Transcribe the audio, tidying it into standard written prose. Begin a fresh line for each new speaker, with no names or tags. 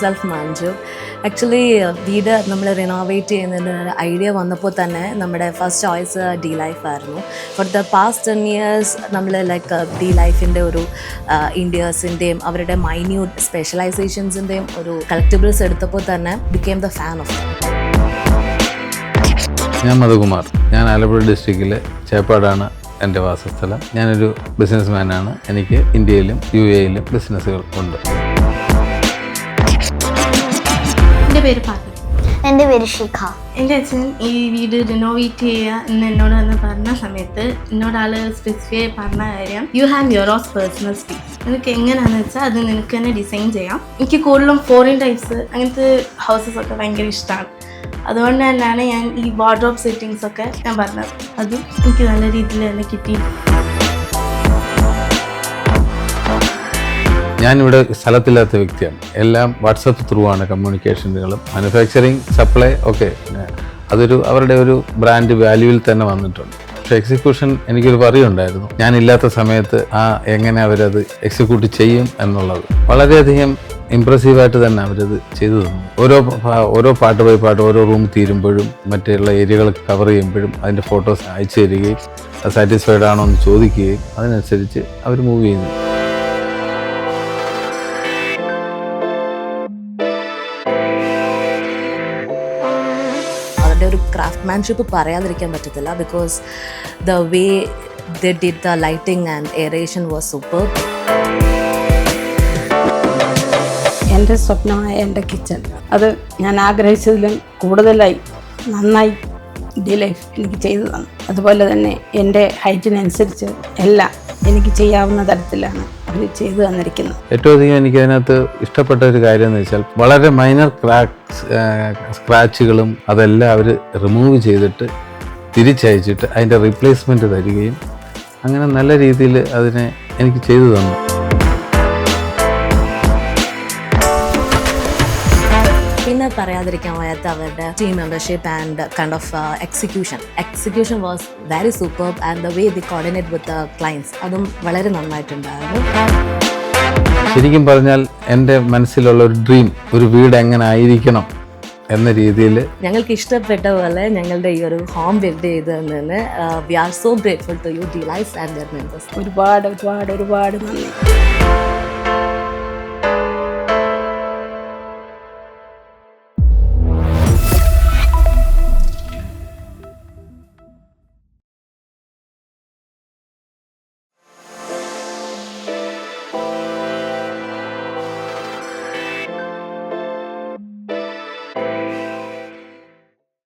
myself Manju. Actually, വീട് നമ്മൾ renovate ചെയ്യുന്നതിന് ഐഡിയ വന്നപ്പോൾ തന്നെ നമ്മുടെ ഫസ്റ്റ് ചോയ്സ് ഡി ലൈഫ് ആയിരുന്നു. ഫോർ ദ പാസ്റ്റ് 10 years നമ്മൾ ലൈക്ക് ഡി ലൈഫിൻ്റെ ഒരു ഇന്ത്യസിൻ്റെയും അവരുടെ മൈന്യൂട്ട് സ്പെഷ്യലൈസേഷൻസിൻ്റെയും ഒരു കളക്റ്റിബിൾസ് എടുത്തപ്പോൾ തന്നെ ബിക്കേം ദ ഫാൻ ഓഫ്.
ഞാൻ മധുകുമാർ. ഞാൻ ആലപ്പുഴ ഡിസ്ട്രിക്റ്റിലെ ചേപ്പാടാണ് എൻ്റെ വാസസ്ഥലം. ഞാനൊരു ബിസിനസ്മാനാണ്. എനിക്ക് ഇന്ത്യയിലും UAE-ലും ബിസിനസ്സുകൾ ഉണ്ട്.
എൻ്റെ പേര് പാർവതി.
എൻ്റെ പേര് ശിഖ.
എൻ്റെ അച്ഛൻ ഈ വീട് റിനോവേറ്റ് ചെയ്യുക എന്ന് എന്നോട് വന്ന് പറഞ്ഞ സമയത്ത് എന്നോട് ആൾ സ്പെസിഫൈ പറഞ്ഞ കാര്യം, you have your of personal space. നിനക്ക് എങ്ങനെയാണെന്ന് വെച്ചാൽ അത് നിനക്ക് തന്നെ ഡിസൈൻ ചെയ്യാം. എനിക്ക് കൂടുതലും ഫോറിൻ ടൈപ്സ് അങ്ങനത്തെ ഹൗസസ് ഒക്കെ ഭയങ്കര ഇഷ്ടമാണ്. അതുകൊണ്ട് തന്നെയാണ് ഞാൻ ഈ വാർഡ്രോബ് സെറ്റിങ്സ് ഒക്കെ ഞാൻ പറഞ്ഞത്. അതും എനിക്ക് നല്ല രീതിയിൽ തന്നെ കിട്ടി.
ഞാനിവിടെ സ്ഥലത്തില്ലാത്ത വ്യക്തിയാണ്. എല്ലാം വാട്സപ്പ് ത്രൂ ആണ് കമ്മ്യൂണിക്കേഷനുകളും. മാനുഫാക്ചറിങ്, സപ്ലൈ ഒക്കെ അതൊരു അവരുടെ ഒരു ബ്രാൻഡ് വാല്യൂവിൽ തന്നെ വന്നിട്ടുണ്ട്. പക്ഷേ എക്സിക്യൂഷൻ എനിക്കൊരു പറയുണ്ടായിരുന്നു, ഞാനില്ലാത്ത സമയത്ത് എങ്ങനെ അവരത് എക്സിക്യൂട്ട് ചെയ്യും എന്നുള്ളത്. വളരെയധികം ഇമ്പ്രസീവായിട്ട് തന്നെ അവരത് ചെയ്തു തന്നു. ഓരോ പാട്ട് ബൈ പാട്ട് ഓരോ റൂം തീരുമ്പോഴും മറ്റുള്ള ഏരിയകൾ കവർ ചെയ്യുമ്പോഴും അതിൻ്റെ ഫോട്ടോസ് അയച്ചു തരികയും അത് സാറ്റിസ്ഫൈഡ് ആണോ എന്ന് ചോദിക്കുകയും അതിനനുസരിച്ച് അവർ മൂവ് ചെയ്യുന്നു.
അവരുടെ ഒരു ക്രാഫ്റ്റ്മാൻഷിപ്പ് പറയാതിരിക്കാൻ പറ്റത്തില്ല. Because the way they did the lighting and aeration was super.
എൻ്റെ സ്വപ്നമായ എൻ്റെ കിച്ചൺ അത് ഞാൻ ആഗ്രഹിച്ചതിലും കൂടുതലായി നന്നായി ഡി ലൈഫ് എനിക്ക് ചെയ്തു തന്നു. അതുപോലെ തന്നെ എൻ്റെ ഹൈറ്റിനനുസരിച്ച് എല്ലാം എനിക്ക് ചെയ്യാവുന്ന തരത്തിലാണ് അവർ ചെയ്തു തന്നിരിക്കുന്നത്.
ഏറ്റവും അധികം എനിക്ക് അതിനകത്ത് ഇഷ്ടപ്പെട്ട ഒരു കാര്യം എന്ന് വെച്ചാൽ വളരെ മൈനർ സ്ക്രാച്ചുകളും അതെല്ലാം അവർ റിമൂവ് ചെയ്തിട്ട് തിരിച്ചയച്ചിട്ട് അതിൻ്റെ റീപ്ലേസ്മെൻറ്റ് തരികയും അങ്ങനെ നല്ല രീതിയിൽ അതിനെ എനിക്ക് ചെയ്തു തന്നു.
പിന്നെ പറയാതിരിക്കാൻ വയ്യാത്ത അവരുടെ team membership and kind of execution was very super. And the way they coordinate with the clients അതും വളരെ നന്നായിട്ടുണ്ടായിരുന്നു.
ശരിക്കും പറഞ്ഞാൽ എൻ്റെ മനസ്സിലുള്ള ഒരു ഡ്രീം, ഒരു വീട് എങ്ങനെ ആയിരിക്കണം എന്ന രീതിയിൽ
ഞങ്ങൾക്ക് ഇഷ്ടപ്പെട്ട പോലെ ഞങ്ങളുടെ ഈ ഒരു ഹോം ബിൽഡ് ചെയ്തതിന് we are so grateful to you D Life and their members.
ഒരുപാട് ഒരുപാട് ഒരുപാട് നന്ദി.